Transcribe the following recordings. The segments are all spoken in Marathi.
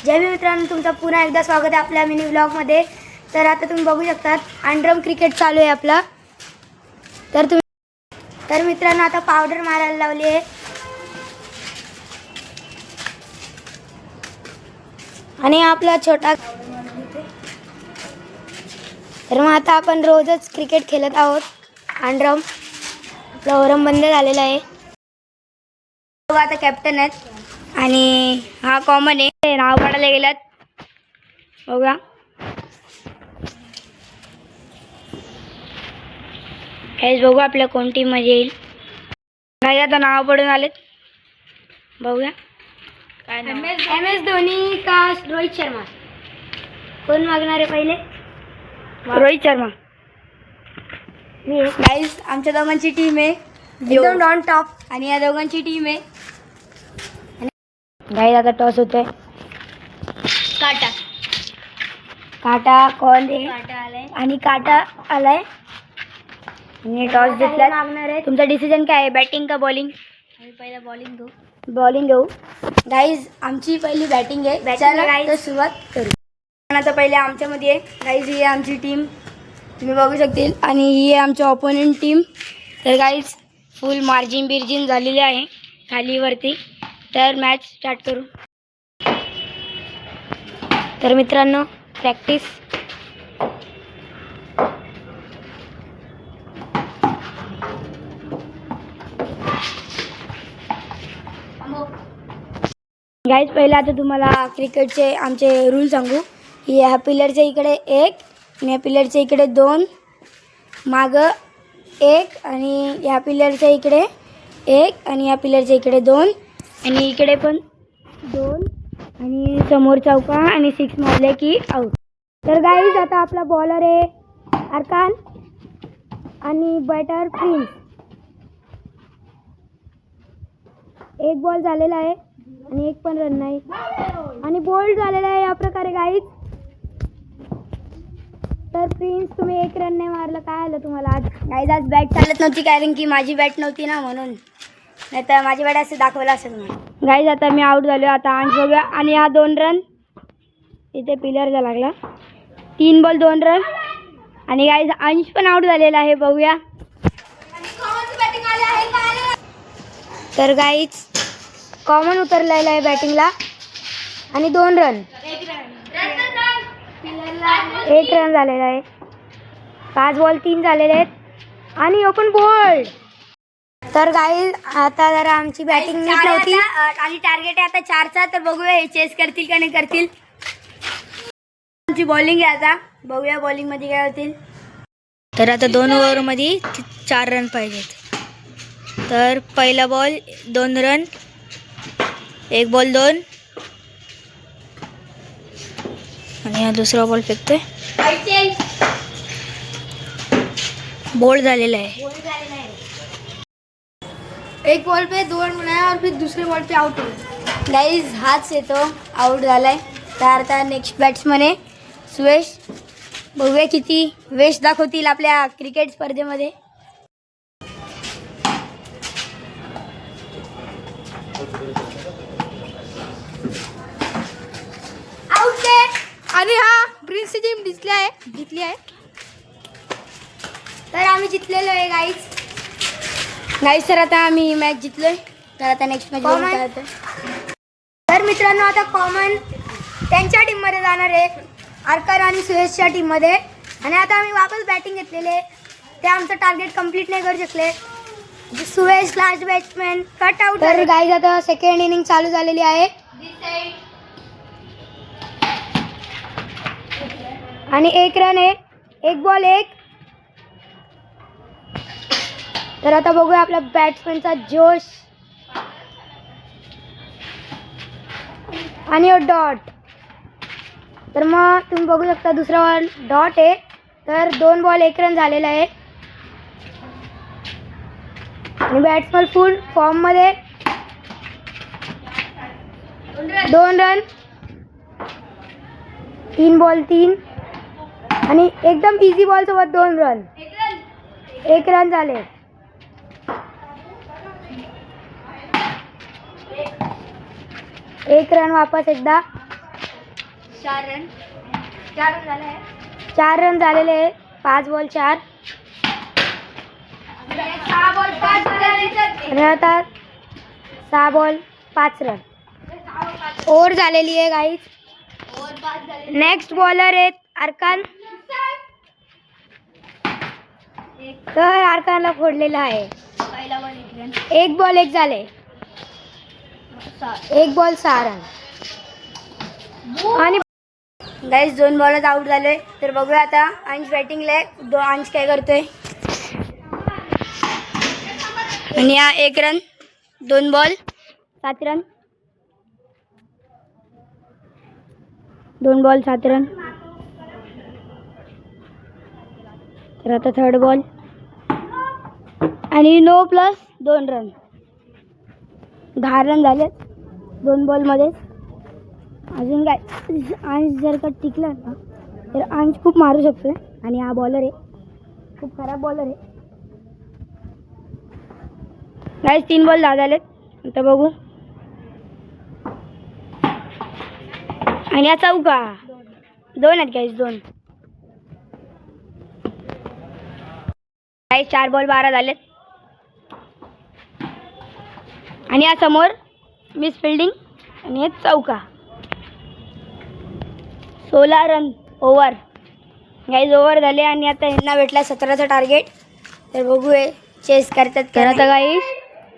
जय भीम मित्रांनो, तुमचं पुन्हा एकदा स्वागत आहे आपल्या मिनी व्लॉगमध्ये। तर आता तुम्ही बघू शकता अंडरम क्रिकेट चालू आहे आपला। तर मित्रांनो आता पावडर मारायला लावली आहे आणि आपला छोटा। तर मग आता आपण रोजच क्रिकेट खेळत आहोत। अंडरम आपला ओरम बंद झालेला आहे। आता कॅप्टन आहेत आणि हा कॉमन आहे। नाव काढायला गेलात बघा। हेच बघू आपल्या कोण टीम मध्ये येईल। काय आता नाव पडून आलेत बघूया। काय एम एस धोनी का रोहित शर्मा? कोण मागणार आहे पहिले? रोहित शर्मा। गाइस आमच्या दोघांची टीम आहे एकदम डॉन टॉप आणि या दोघांची टीम आहे। गाइस आता टॉस होतोय। काटा काटा कोण आहे? काटा आलाय आणि काटा आलाय आणि टॉस जिंकला। मागणार आहे। तुमचा डिसिजन काय आहे, बॅटिंग का बॉलिंग? आम्ही पहिला बॉलिंग घेऊ। बॉलिंग घेऊ। गाइस आमची पहिली बॅटिंग आहे। चला गाइस सुरुवात करू। आता पहिले आमच्यामध्ये आहे गाइस, ही आमची टीम तुम्ही बघू शकतील आणि ही आहे आमची ऑपोनेंट टीम। तर गाइस फुल मार्जिन बिर्जिन झालेली आहे खाली वरती। तर मॅच स्टार्ट करू। तर मित्रांनो प्रॅक्टिस। गाइस पहिले आता तुम्हाला क्रिकेटचे आमचे रूल सांगू। ह्या पिलरच्या इकडे एक आणि ह्या पिलरच्या इकडे दोन, मागं एक आणि ह्या पिलरच्या इकडे एक आणि ह्या पिलरच्या इकडे दोन आणि इकडे पण दोन आणि समोर चौका आणि 6 मारले की आउट। तर गाइस आता आपला बॉलर आहे अरकान आणि बॅटर प्रिन्स। एक बॉल झालेला आहे आणि एक पण रन नाही आणि बोल्ड झालेला आहे या प्रकारे गाइस। तर प्रिन्स तुम्ही एक रन नाही मारलं, काय आलं तुम्हाला आज? गाइस आज बॅट चालत नव्हती कारण की माझी बॅट नव्हती ना, म्हणून नाही तर माझी बॅट असं दाखवलं असेल मला। गाइस आता मी आउट झालो। आता अंश बघूया आणि हा 2 रन इथे पिलरचा लागला। 3 बॉल 2 रन आणि गाइस अंश पण आउट झालेला आहे बघूया। तर गाइस कॉमन उतरलेला आहे बॅटिंगला आणि 2 रन, 1 रन झालेला आहे। 5 बॉल 3 झालेले आहेत आणि ओपन बोल्ड। तर गाइस आता जरा आमची बॅटिंग नीट नव्हती आणि टार्गेट आहे आता 4चा। तर बघूया हे चेस करतील का नाही करतील। आमची बॉलिंग आहे आता, बघूया बॉलिंग मध्ये काय होतील। तर आता 2 ओव्हरमध्ये 4 रन पाहिजेत। तर पहिला बॉल 2 रन, 1 बॉल 2 आणि हा दुसरा बॉल फेकतोय, बोल्ड झालेला आहे। 1 बॉल पे 2 रन बनाया और फिर दूसरे बॉल पे आउट हो। गाइस हाथ येतो आउट झालाय। तर आता नेक्स्ट बॅट्समन आहे सुयश। बघूया किती वेश दाखवतील आपल्या क्रिकेट स्पर्धेमध्ये। आउट आणि हा प्रिन्सची टीम जिंकली आहे। तर आम्ही जिंकलेलो आहे गाइस। तर आता आम्ही मॅच जिंकलोय। तर आता नेक्स्ट मॅच बघू काय होतं। तर मित्रांनो आता कॉमन त्यांच्या टीममध्ये जाणार आहे अरकान आणि सुयशच्या टीममध्ये आणि आता आम्ही वापस बॅटिंग घेतलेले। ते आमचं टार्गेट कंप्लीट नाही करू शकले। Suyash last batsman cut out. तर गाइस आता सेकंड इनिंग चालू झालेली आहे आणि 1 रन आहे, 1 बॉल 1। तर आता बघूया आपल्या बॅट्समॅनचा जोश आणि डॉट। तर मग तुम्ही बघू शकता दुसरा बॉल डॉट आहे। तर 2 बॉल 1 रन झालेला आहे आणि बॅट्समॅन फुल फॉर्म मध्ये 2 रन, 3 बॉल 3 आणि एकदम इझी बॉल सोबत 2 रन, 1 रन झाले। एक रन वापस एकदा 4 रन. 4 रन झाले आहे. 4 रन झालेले आहे. 5 बॉल 4. आणि आता 6 बॉल 5 रन. ओव्हर झालेली आहे गाईज. नेक्स्ट बॉलर आहेत अरकान. तर अरकानला फोडलेला आहे. 1 बॉल 1 झाले. 1 बॉल 6 रन. आणि गाईज 2 बॉलच आउट झाले. तर बघूया आता अंश बॅटिंगला आहे. अंश काय करतोय. आणि हा 1 run. 2 ball 7 run. 2 ball 7 run. तर आता 3rd बॉल आणि नो प्लस 2 रन. 10 रन झाले 2 बॉलमध्ये. अजून काय अंश जर का टिकला ना तर अंश खूप मारू शकतो. आणि हा बॉलर आहे खूप खराब बॉलर आहे. गाईज 3 बॉल 10 झालेत. आता बघू. आणि हा चौका. 2 आहेत गाईज 2. गाईज 4 बॉल 12 झालेत. आणि या समोर मिस फिल्डिंग आणि हे चौका. 16 रन ओव्हर. गाईज ओव्हर झाले. आणि आता यांना भेटला 17चा टार्गेट. तर बघू चेस करतात. तर आता गाईज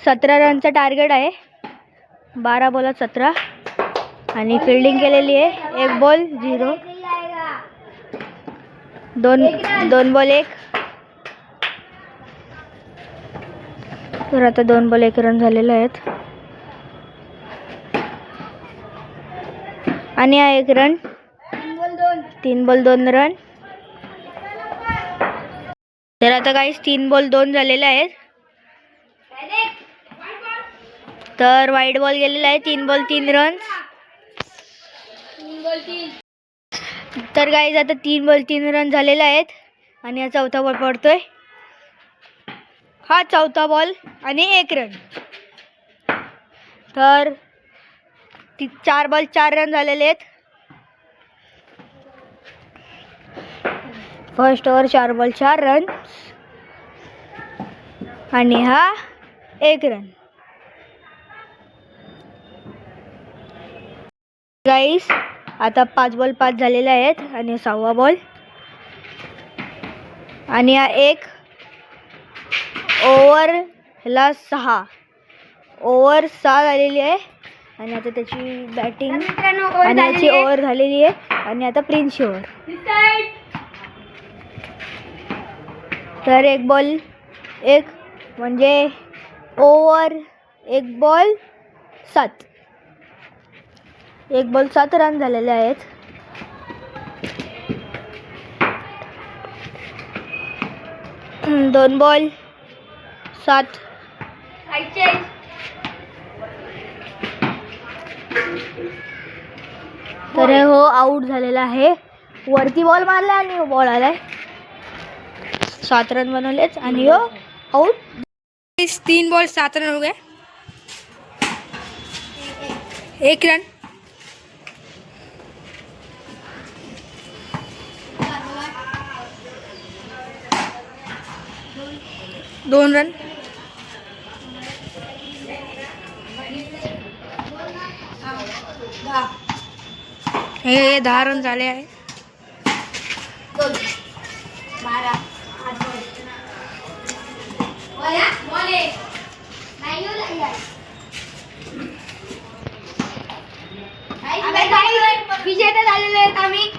17 रनचं टार्गेट आहे. 12 बॉलात 17. आणि फिल्डिंग केलेली आहे. 1 बॉल 0. 2 बॉल 1. तर आता 2 बॉल 1 रन झालेले आहेत. आणि हा 1 रन. 3 ball 2 run. तर आता काहीच 3 बॉल 2 झालेले आहेत. तर वाईट बॉल गेलेला आहे. 3 बॉल 3 रन. तर गाईज आता 3 बॉल 3 रन झालेले आहेत. आणि हा 4था बॉल पडतोय. हा 4था बॉल आणि 1 रन. तर 4 बॉल 4 रन झालेले आहेत. First over 4 ball 4 run. आणि हा 1 रन. गाईस आता 5 बॉल 5 झालेले आहेत. आणि 6वा बॉल. आणि हा 1 ओव्हरला 6. ओव्हर 6 झालेली आहे. आणि आता त्याची बॅटिंग आणि याची ओव्हर झालेली आहे. आणि आता प्रिन्सची ओव्हर. तर 1 बॉल 1 म्हणजे ओव्हर 1 बॉल 7. 1 बॉल 7 रन झालेले आहेत. दोन बॉल 7. तर हो आउट झालेला आहे. वरती बॉल मारला आणि हो बॉल आलाय. 7 रन बनवलेच आणि हो आउट. 3 बॉल 7 रन हो गए. 1 रन. 2 रन. हे 10 रन झाले आहे. 12 विजेते झालेले आहेत आम्ही.